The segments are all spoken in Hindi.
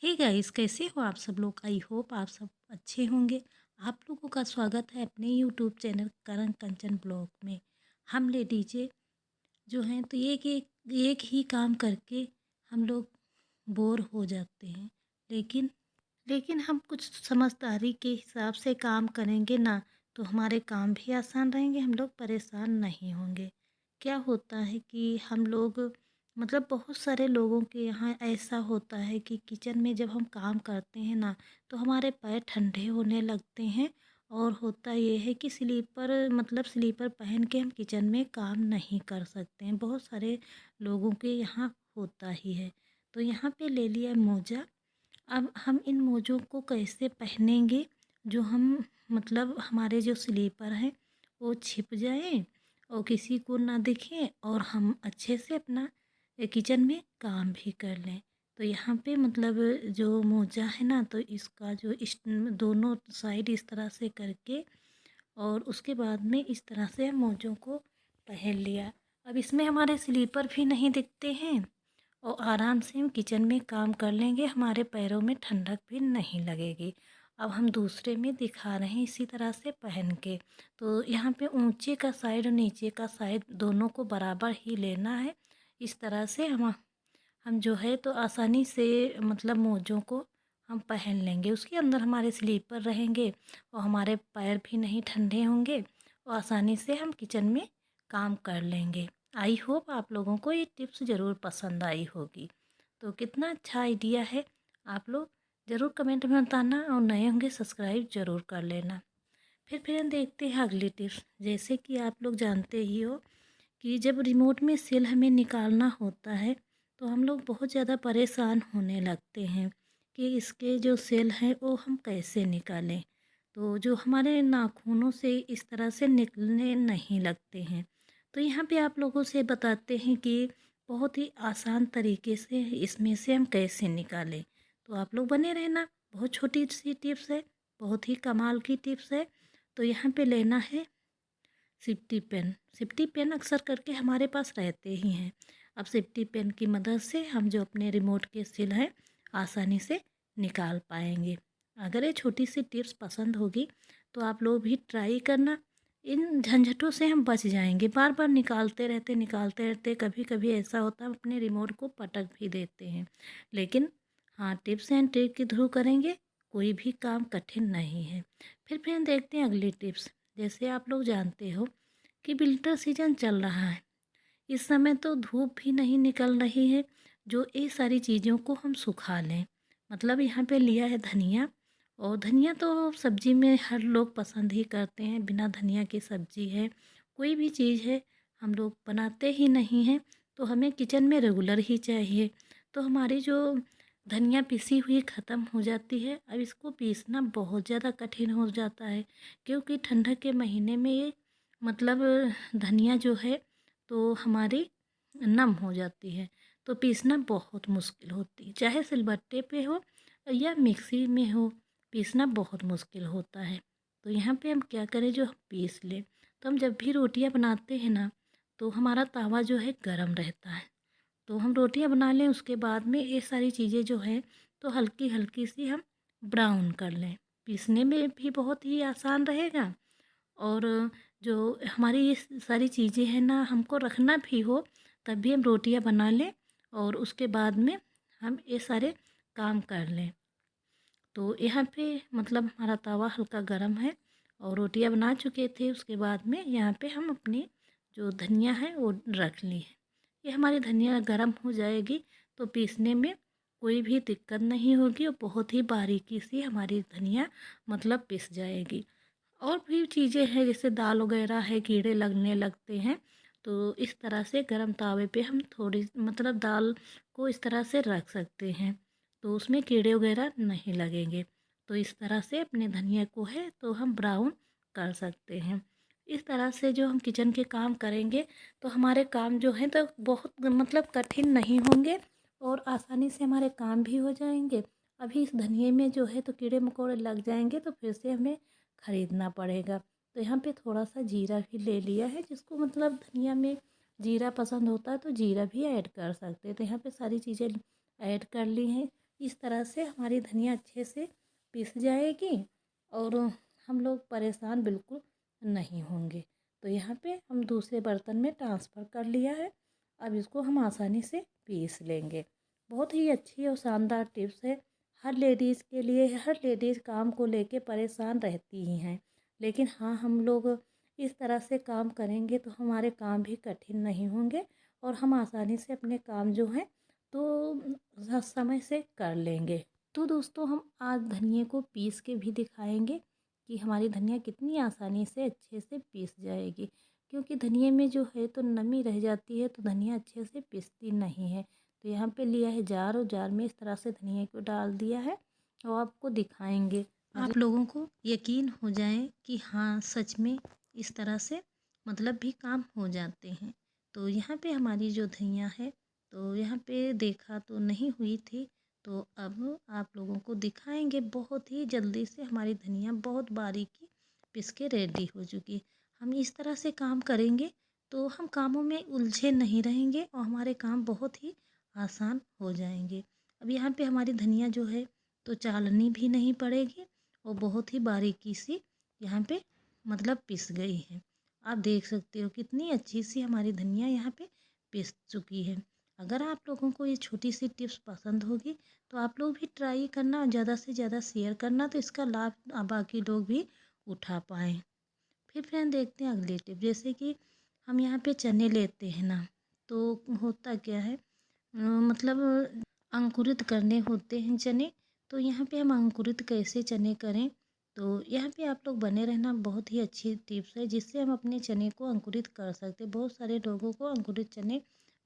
हे गाइस, कैसे हो आप सब लोग। आई होप आप सब अच्छे होंगे। आप लोगों का स्वागत है अपने यूट्यूब चैनल करण कंचन ब्लॉग में। हम लेडीज़ें जो हैं तो एक ही काम करके हम लोग बोर हो जाते हैं। लेकिन लेकिन हम कुछ समझदारी के हिसाब से काम करेंगे ना, तो हमारे काम भी आसान रहेंगे, हम लोग परेशान नहीं होंगे। क्या होता है कि हम लोग बहुत सारे लोगों के यहाँ ऐसा होता है कि किचन में जब हम काम करते हैं ना, तो हमारे पैर ठंडे होने लगते हैं। और होता ये है कि स्लीपर पहन के हम किचन में काम नहीं कर सकते हैं। बहुत सारे लोगों के यहाँ होता ही है। तो यहाँ पे ले लिया मोजा। अब हम इन मोजों को कैसे पहनेंगे जो हमारे जो स्लीपर हैं वो छिप जाएं और किसी को ना दिखें और हम अच्छे से अपना किचन में काम भी कर लें। तो यहाँ पे जो मोजा है ना, तो इसका दोनों साइड इस तरह से करके और उसके बाद में इस तरह से हम मोजों को पहन लिया। अब इसमें हमारे स्लीपर भी नहीं दिखते हैं और आराम से हम किचन में काम कर लेंगे, हमारे पैरों में ठंडक भी नहीं लगेगी। अब हम दूसरे में दिखा रहे हैं इसी तरह से पहन के। तो यहाँ पे ऊंचे का साइड और नीचे का साइड दोनों को बराबर ही लेना है। इस तरह से हम जो है तो आसानी से मोजों को हम पहन लेंगे। उसके अंदर हमारे स्लीपर रहेंगे और हमारे पैर भी नहीं ठंडे होंगे और आसानी से हम किचन में काम कर लेंगे। आई होप आप लोगों को ये टिप्स ज़रूर पसंद आई होगी। तो कितना अच्छा आइडिया है, आप लोग ज़रूर कमेंट में बताना और नए होंगे सब्सक्राइब ज़रूर कर लेना। फिर हम देखते हैं अगली टिप्स। जैसे कि आप लोग जानते ही हो कि जब रिमोट में सेल हमें निकालना होता है तो हम लोग बहुत ज़्यादा परेशान होने लगते हैं कि इसके जो सेल हैं वो हम कैसे निकालें। तो जो हमारे नाखूनों से इस तरह से निकलने नहीं लगते हैं। तो यहाँ पे आप लोगों से बताते हैं कि बहुत ही आसान तरीके से इसमें से हम कैसे निकालें। तो आप लोग बने रहना, बहुत छोटी सी टिप्स है, बहुत ही कमाल की टिप्स है। तो यहाँ पे लेना है सिफ्टी पेन। सिफ्टी पेन अक्सर करके हमारे पास रहते ही हैं। अब सिफ्टी पेन की मदद से हम जो अपने रिमोट के सेल हैं आसानी से निकाल पाएंगे। अगर ये छोटी सी टिप्स पसंद होगी तो आप लोग भी ट्राई करना। इन झंझटों से हम बच जाएंगे। बार बार निकालते रहते कभी कभी ऐसा होता है हम अपने रिमोट को पटक भी देते हैं। लेकिन हाँ, टिप्स एंड ट्रिक के थ्रू करेंगे कोई भी काम कठिन नहीं है। फिर हम देखते हैं अगली टिप्स। जैसे आप लोग जानते हो कि विंटर सीजन चल रहा है। इस समय तो धूप भी नहीं निकल रही है जो ये सारी चीज़ों को हम सुखा लें। यहाँ पे लिया है धनिया। और धनिया तो सब्जी में हर लोग पसंद ही करते हैं। बिना धनिया की सब्जी है कोई भी चीज़ है हम लोग बनाते ही नहीं हैं। तो हमें किचन में रेगुलर ही चाहिए। तो हमारी जो धनिया पिसी हुई ख़त्म हो जाती है। अब इसको पीसना बहुत ज़्यादा कठिन हो जाता है क्योंकि ठंडक के महीने में ये मतलब धनिया जो है तो हमारी नम हो जाती है। तो पीसना बहुत मुश्किल होती है, चाहे सिलबट्टे पे हो या मिक्सी में हो, पीसना बहुत मुश्किल होता है। तो यहाँ पे हम क्या करें, जो हम पीस लें। तो हम जब भी रोटियाँ बनाते हैं ना, तो हमारा तवा जो है गरम रहता है। तो हम रोटियां बना लें, उसके बाद में ये सारी चीज़ें जो हैं तो हल्की हल्की सी हम ब्राउन कर लें। पीसने में भी बहुत ही आसान रहेगा। और जो हमारी ये सारी चीज़ें हैं ना, हमको रखना भी हो तब भी हम रोटियां बना लें और उसके बाद में हम ये सारे काम कर लें। तो यहाँ पे हमारा तवा हल्का गर्म है और रोटियां बना चुके थे। उसके बाद में यहाँ पे हम अपनी जो धनिया है वो रख ली है। ये हमारी धनिया गर्म हो जाएगी तो पीसने में कोई भी दिक्कत नहीं होगी और बहुत ही बारीकी सी हमारी धनिया पिस जाएगी। और भी चीज़ें हैं जैसे दाल वगैरह है, कीड़े लगने लगते हैं। तो इस तरह से गरम तावे पे हम थोड़ी दाल को इस तरह से रख सकते हैं तो उसमें कीड़े वगैरह नहीं लगेंगे। तो इस तरह से अपने धनिया को है तो हम ब्राउन कर सकते हैं। इस तरह से जो हम किचन के काम करेंगे तो हमारे काम जो हैं तो बहुत कठिन नहीं होंगे और आसानी से हमारे काम भी हो जाएंगे। अभी इस धनिए में जो है तो कीड़े मकोड़े लग जाएंगे तो फिर से हमें ख़रीदना पड़ेगा। तो यहाँ पे थोड़ा सा जीरा भी ले लिया है, जिसको धनिया में जीरा पसंद होता है तो जीरा भी ऐड कर सकते हैं। तो यहाँ पे सारी चीज़ें ऐड कर ली हैं। इस तरह से हमारी धनिया अच्छे से पिस जाएगी और हम लोग परेशान बिल्कुल नहीं होंगे। तो यहाँ पे हम दूसरे बर्तन में ट्रांसफ़र कर लिया है। अब इसको हम आसानी से पीस लेंगे। बहुत ही अच्छी और शानदार टिप्स है हर लेडीज़ के लिए। हर लेडीज़ काम को लेके परेशान रहती ही हैं, लेकिन हाँ, हम लोग इस तरह से काम करेंगे तो हमारे काम भी कठिन नहीं होंगे और हम आसानी से अपने काम जो हैं तो समय से कर लेंगे। तो दोस्तों, हम आज धनिए को पीस के भी दिखाएंगे कि हमारी धनिया कितनी आसानी से अच्छे से पीस जाएगी, क्योंकि धनिए में जो है तो नमी रह जाती है तो धनिया अच्छे से पिसती नहीं है। तो यहाँ पे लिया है जार और जार में इस तरह से धनिया को डाल दिया है और आपको दिखाएंगे। आप लोगों को यकीन हो जाए कि हाँ, सच में इस तरह से मतलब भी काम हो जाते हैं। तो यहाँ पे हमारी जो धनिया है तो यहाँ पे देखा तो नहीं हुई थी, तो अब आप लोगों को दिखाएंगे। बहुत ही जल्दी से हमारी धनिया बहुत बारीकी पिस के रेडी हो चुकी। हम इस तरह से काम करेंगे तो हम कामों में उलझे नहीं रहेंगे और हमारे काम बहुत ही आसान हो जाएंगे। अब यहाँ पे हमारी धनिया जो है तो चालनी भी नहीं पड़ेगी और बहुत ही बारीकी सी यहाँ पे मतलब पिस गई है। आप देख सकते हो कितनी अच्छी सी हमारी धनिया यहाँ पे पिस चुकी है। अगर आप लोगों को ये छोटी सी टिप्स पसंद होगी तो आप लोग भी ट्राई करना और ज़्यादा से ज़्यादा शेयर करना, तो इसका लाभ बाकी लोग भी उठा पाएँ। फिर फ्रेंड देखते हैं अगली टिप। जैसे कि हम यहाँ पे चने लेते हैं ना, तो होता क्या है मतलब अंकुरित करने होते हैं चने। तो यहाँ पे हम अंकुरित कैसे चने करें, तो यहाँ पे आप लोग बने रहना। बहुत ही अच्छी टिप्स है जिससे हम अपने चने को अंकुरित कर सकते हैं। बहुत सारे लोगों को अंकुरित चने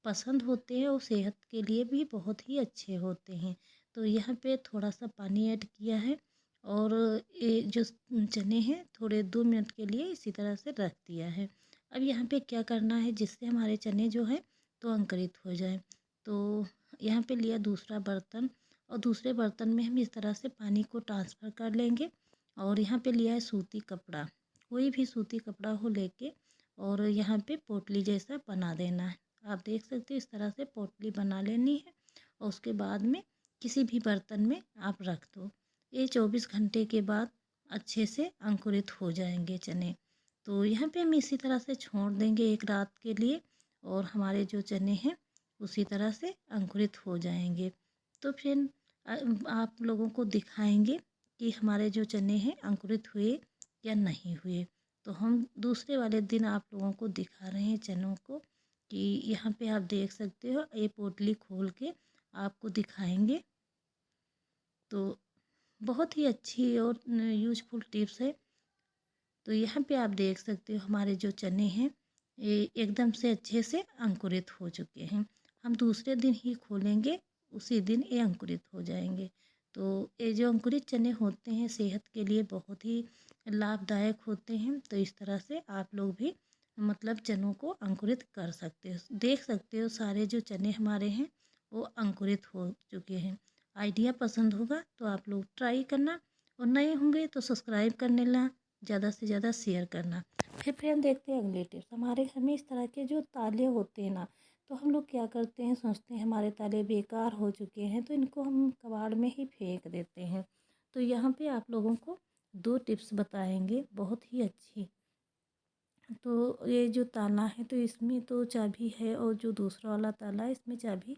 पसंद होते हैं और सेहत के लिए भी बहुत ही अच्छे होते हैं। तो यहाँ पे थोड़ा सा पानी ऐड किया है और ये जो चने हैं थोड़े 2 मिनट के लिए इसी तरह से रख दिया है। अब यहाँ पे क्या करना है जिससे हमारे चने जो है तो अंकुरित हो जाए। तो यहाँ पे लिया दूसरा बर्तन और दूसरे बर्तन में हम इस तरह से पानी को ट्रांसफ़र कर लेंगे और यहाँ पे लिया है सूती कपड़ा। कोई भी सूती कपड़ा हो लेके और यहाँ पे पोटली जैसा बना देना है। आप देख सकते हो इस तरह से पोटली बना लेनी है और उसके बाद में किसी भी बर्तन में आप रख दो। ये 24 घंटे के बाद अच्छे से अंकुरित हो जाएंगे चने। तो यहाँ पे हम इसी तरह से छोड़ देंगे एक रात के लिए और हमारे जो चने हैं उसी तरह से अंकुरित हो जाएंगे। तो फिर आप लोगों को दिखाएंगे कि हमारे जो चने हैं अंकुरित हुए या नहीं हुए। तो हम दूसरे वाले दिन आप लोगों को दिखा रहे हैं चनों को कि यहाँ पे आप देख सकते हो। ये पोटली खोल के आपको दिखाएंगे। तो बहुत ही अच्छी और यूजफुल टिप्स है। तो यहाँ पे आप देख सकते हो हमारे जो चने हैं ये एकदम से अच्छे से अंकुरित हो चुके हैं। हम दूसरे दिन ही खोलेंगे, उसी दिन ये अंकुरित हो जाएंगे। तो ये जो अंकुरित चने होते हैं सेहत के लिए बहुत ही लाभदायक होते हैं। तो इस तरह से आप लोग भी मतलब चनों को अंकुरित कर सकते हो। देख सकते हो सारे जो चने हमारे हैं वो अंकुरित हो चुके हैं। आइडिया पसंद होगा तो आप लोग ट्राई करना और नए होंगे तो सब्सक्राइब करने ला ज़्यादा से ज़्यादा शेयर करना। फिर हम देखते हैं अगले टिप्स। हमारे घर में इस तरह के जो ताले होते हैं ना, तो हम लोग क्या करते हैं सोचते हैं हमारे ताले बेकार हो चुके हैं तो इनको हम कबाड़ में ही फेंक देते हैं। तो यहाँ पे आप लोगों को 2 टिप्स बताएंगे बहुत ही अच्छी। तो ये जो ताला है तो इसमें तो चाबी है और जो दूसरा वाला ताला है इसमें चाबी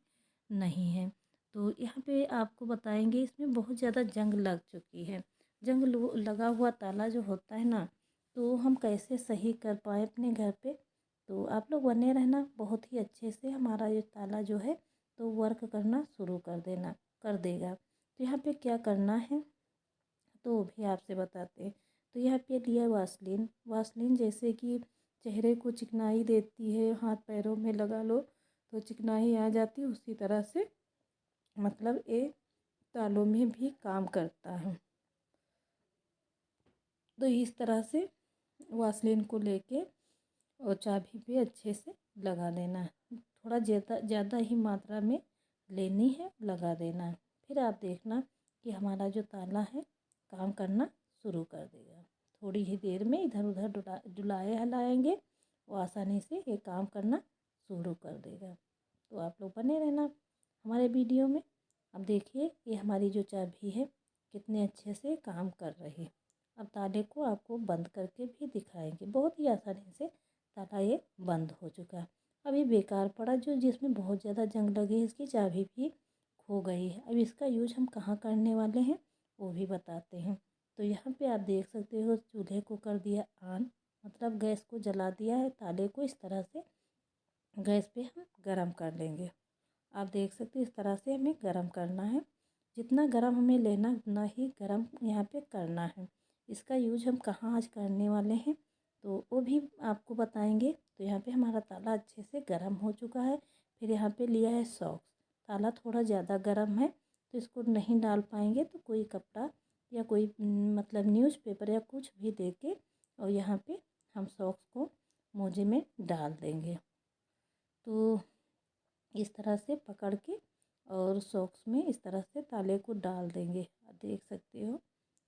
नहीं है। तो यहाँ पे आपको बताएंगे इसमें बहुत ज़्यादा जंग लग चुकी है। जंग लगा हुआ ताला जो होता है ना, तो हम कैसे सही कर पाए अपने घर पे। तो आप लोग बने रहना। बहुत ही अच्छे से हमारा ये ताला जो है तो वर्क करना शुरू कर देगा। तो यहाँ पे क्या करना है तो वो भी आपसे बताते हैं। तो यहाँ पे लिया वासलीन। वासलीन जैसे कि चेहरे को चिकनाई देती है, हाथ पैरों में लगा लो तो चिकनाई आ जाती है, उसी तरह से मतलब ये तालों में भी काम करता है। तो इस तरह से वासलीन को लेके और चाबी पे अच्छे से लगा देना है। थोड़ा ज़्यादा ही मात्रा में लेनी है, लगा देना है। फिर आप देखना कि हमारा जो ताला है काम करना शुरू कर देगा। थोड़ी ही देर में इधर उधर डुलाए हिलाएंगे वो आसानी से ये काम करना शुरू कर देगा। तो आप लोग बने रहना हमारे वीडियो में। अब देखिए ये हमारी जो चाबी है कितने अच्छे से काम कर रही है। अब ताले को आपको बंद करके भी दिखाएंगे। बहुत ही आसानी से ताला ये बंद हो चुका है। अब ये बेकार पड़ा जो जिसमें बहुत ज़्यादा जंग लगी है, इसकी चाबी भी खो गई है। अब इसका यूज हम कहाँ करने वाले हैं वो भी बताते हैं। तो यहाँ पे आप देख सकते हो चूल्हे को कर दिया ऑन, मतलब गैस को जला दिया है। ताले को इस तरह से गैस पे हम गरम कर लेंगे। आप देख सकते हैं इस तरह से हमें गरम करना है। जितना गरम हमें लेना उतना ही गरम यहाँ पे करना है। इसका यूज हम कहाँ आज करने वाले हैं तो वो भी आपको बताएंगे। तो यहाँ पे हमारा ताला अच्छे से गरम हो चुका है। फिर यहाँ पे लिया है सॉक्स। ताला थोड़ा ज़्यादा गरम है तो इसको नहीं डाल पाएंगे, तो कोई कपड़ा या कोई मतलब न्यूज़पेपर या कुछ भी दे के और यहाँ पे हम सॉक्स को मोजे में डाल देंगे। तो इस तरह से पकड़ के और सॉक्स में इस तरह से ताले को डाल देंगे। आप देख सकते हो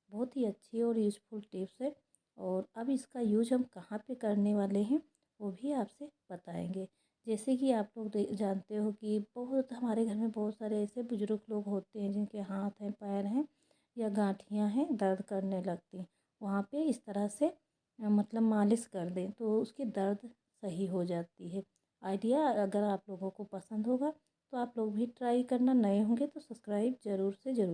बहुत ही अच्छी और यूज़फुल टिप्स है। और अब इसका यूज हम कहाँ पे करने वाले हैं वो भी आपसे बताएंगे। जैसे कि आप लोग जानते हो कि बहुत हमारे घर में बहुत सारे ऐसे बुजुर्ग लोग होते हैं जिनके हाथ हैं, पैर हैं या गांठियाँ हैं दर्द करने लगती। वहाँ पे इस तरह से मतलब मालिश कर दें तो उसकी दर्द सही हो जाती है। आइडिया अगर आप लोगों को पसंद होगा तो आप लोग भी ट्राई करना। नए होंगे तो सब्सक्राइब ज़रूर से ज़रूर।